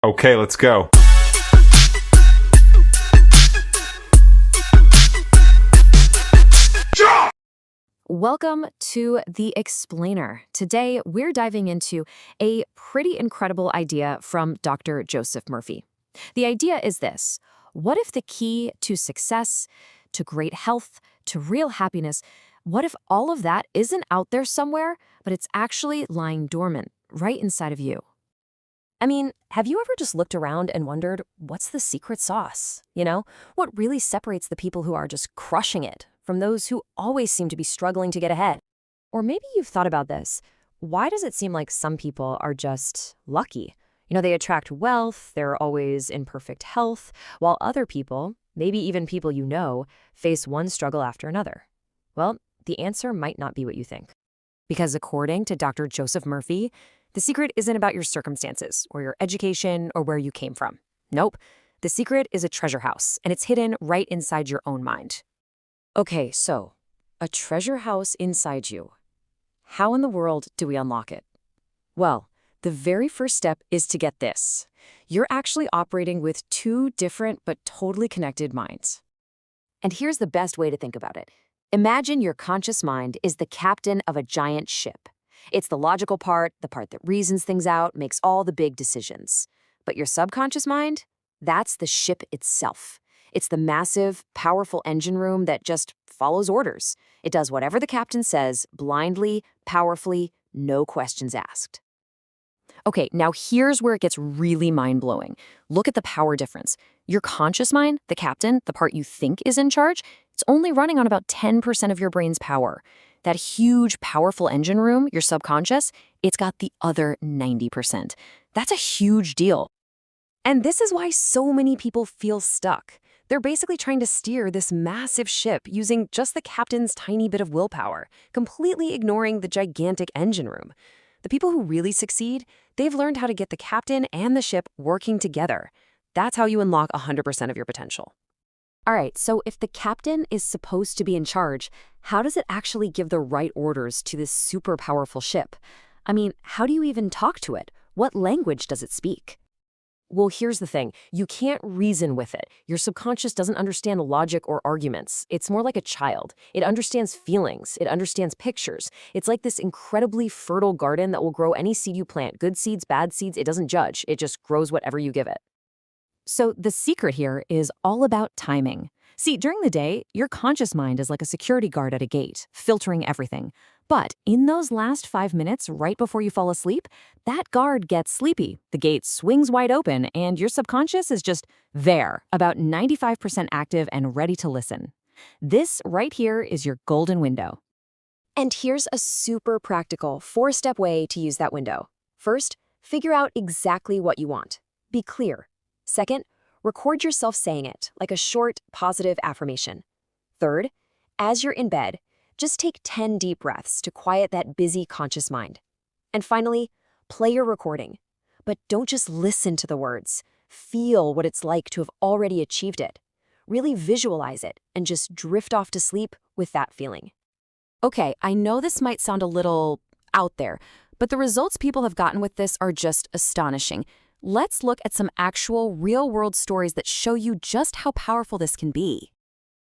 Okay, let's go. Welcome to The Explainer. Today, we're diving into a pretty incredible idea from Dr. Joseph Murphy. The idea is this: what if the key to success, to great health, to real happiness, what if all of that isn't out there somewhere, but it's actually lying dormant right inside of you? I mean, have you ever just looked around and wondered, what's the secret sauce? What really separates the people who are just crushing it from those who always seem to be struggling to get ahead? Or maybe you've thought about this. Why does it seem like some people are just lucky? They attract wealth, they're always in perfect health, while other people, maybe even people you know, face one struggle after another. Well, the answer might not be what you think. Because according to Dr. Joseph Murphy, the secret isn't about your circumstances or your education or where you came from. Nope. The secret is a treasure house, and it's hidden right inside your own mind. Okay, so a treasure house inside you. How in the world do we unlock it? Well, the very first step is to get this. You're actually operating with two different but totally connected minds. And here's the best way to think about it. Imagine your conscious mind is the captain of a giant ship. It's the logical part, the part that reasons things out, makes all the big decisions. But your subconscious mind? That's the ship itself. It's the massive, powerful engine room that just follows orders. It does whatever the captain says, blindly, powerfully, no questions asked. Okay, now here's where it gets really mind-blowing. Look at the power difference. Your conscious mind, the captain, the part you think is in charge, it's only running on about 10% of your brain's power. That huge, powerful engine room, your subconscious, it's got the other 90%. That's a huge deal. And this is why so many people feel stuck. They're basically trying to steer this massive ship using just the captain's tiny bit of willpower, completely ignoring the gigantic engine room. The people who really succeed, they've learned how to get the captain and the ship working together. That's how you unlock 100% of your potential. All right, so if the captain is supposed to be in charge, how does it actually give the right orders to this super powerful ship? I mean, how do you even talk to it? What language does it speak? Well, here's the thing. You can't reason with it. Your subconscious doesn't understand logic or arguments. It's more like a child. It understands feelings. It understands pictures. It's like this incredibly fertile garden that will grow any seed you plant. Good seeds, bad seeds, it doesn't judge. It just grows whatever you give it. So the secret here is all about timing. See, during the day, your conscious mind is like a security guard at a gate, filtering everything. But in those last 5 minutes, right before you fall asleep, that guard gets sleepy. The gate swings wide open, and your subconscious is just there, about 95% active and ready to listen. This right here is your golden window. And here's a super practical 4-step way to use that window. First, figure out exactly what you want. Be clear. Second, record yourself saying it, like a short, positive affirmation. Third, as you're in bed, just take 10 deep breaths to quiet that busy conscious mind. And finally, play your recording. But don't just listen to the words. Feel what it's like to have already achieved it. Really visualize it and just drift off to sleep with that feeling. Okay, I know this might sound a little out there, but the results people have gotten with this are just astonishing. Let's look at some actual real-world stories that show you just how powerful this can be.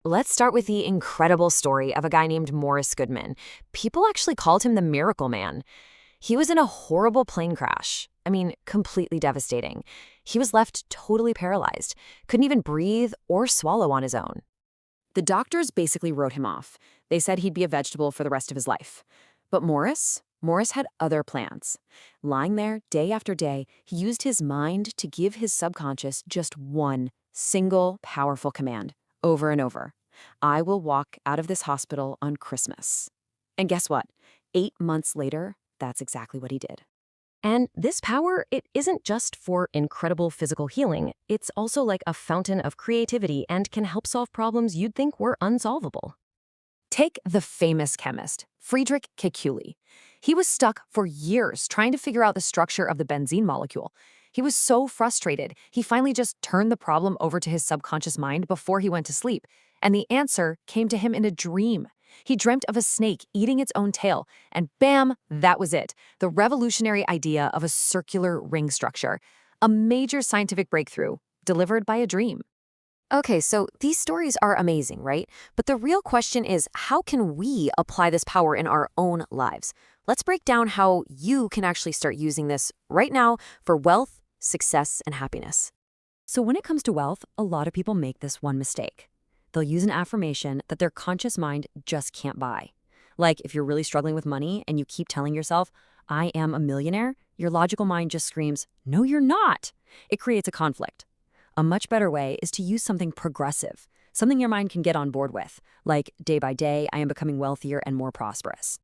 Let's start with the incredible story of a guy named Morris Goodman. People actually called him the Miracle Man. He was in a horrible plane crash. I mean, completely devastating. He was left totally paralyzed, couldn't even breathe or swallow on his own. The doctors basically wrote him off. They said he'd be a vegetable for the rest of his life. But Morris had other plans. Lying there day after day, he used his mind to give his subconscious just one single powerful command, over and over. I will walk out of this hospital on Christmas. And guess what? 8 months later, that's exactly what he did. And this power, it isn't just for incredible physical healing. It's also like a fountain of creativity and can help solve problems you'd think were unsolvable. Take the famous chemist, Friedrich Kekulé. He was stuck for years trying to figure out the structure of the benzene molecule. He was so frustrated, he finally just turned the problem over to his subconscious mind before he went to sleep, and the answer came to him in a dream. He dreamt of a snake eating its own tail, and bam, that was it. The revolutionary idea of a circular ring structure. A major scientific breakthrough delivered by a dream. Okay, so these stories are amazing, right? But the real question is, how can we apply this power in our own lives? Let's break down how you can actually start using this right now for wealth, success, and happiness. So when it comes to wealth, a lot of people make this one mistake. They'll use an affirmation that their conscious mind just can't buy. Like if you're really struggling with money and you keep telling yourself, I am a millionaire, your logical mind just screams, no, you're not. It creates a conflict. A much better way is to use something progressive, something your mind can get on board with, like day by day, I am becoming wealthier and more prosperous.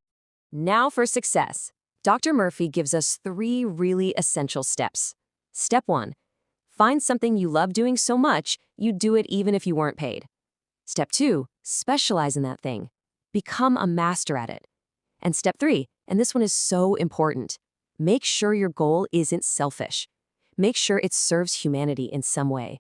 Now for success. Dr. Murphy gives us 3 really essential steps. Step 1. Find something you love doing so much, you'd do it even if you weren't paid. Step 2. Specialize in that thing. Become a master at it. And step 3, and this one is so important, make sure your goal isn't selfish. Make sure it serves humanity in some way.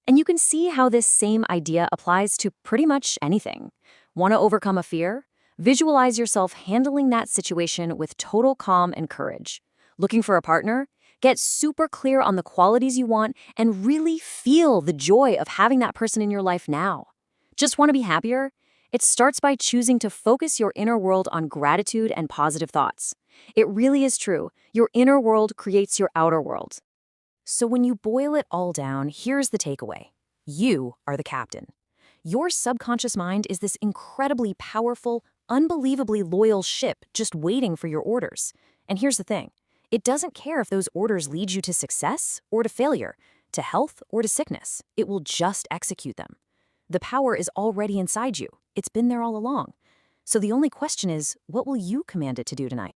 And you can see how this same idea applies to pretty much anything. Want to overcome a fear? Visualize yourself handling that situation with total calm and courage. Looking for a partner? Get super clear on the qualities you want and really feel the joy of having that person in your life now. Just want to be happier? It starts by choosing to focus your inner world on gratitude and positive thoughts. It really is true. Your inner world creates your outer world. So when you boil it all down, here's the takeaway. You are the captain. Your subconscious mind is this incredibly powerful, unbelievably loyal ship just waiting for your orders. And here's the thing. It doesn't care if those orders lead you to success or to failure, to health or to sickness. It will just execute them. The power is already inside you. It's been there all along. So the only question is, what will you command it to do tonight?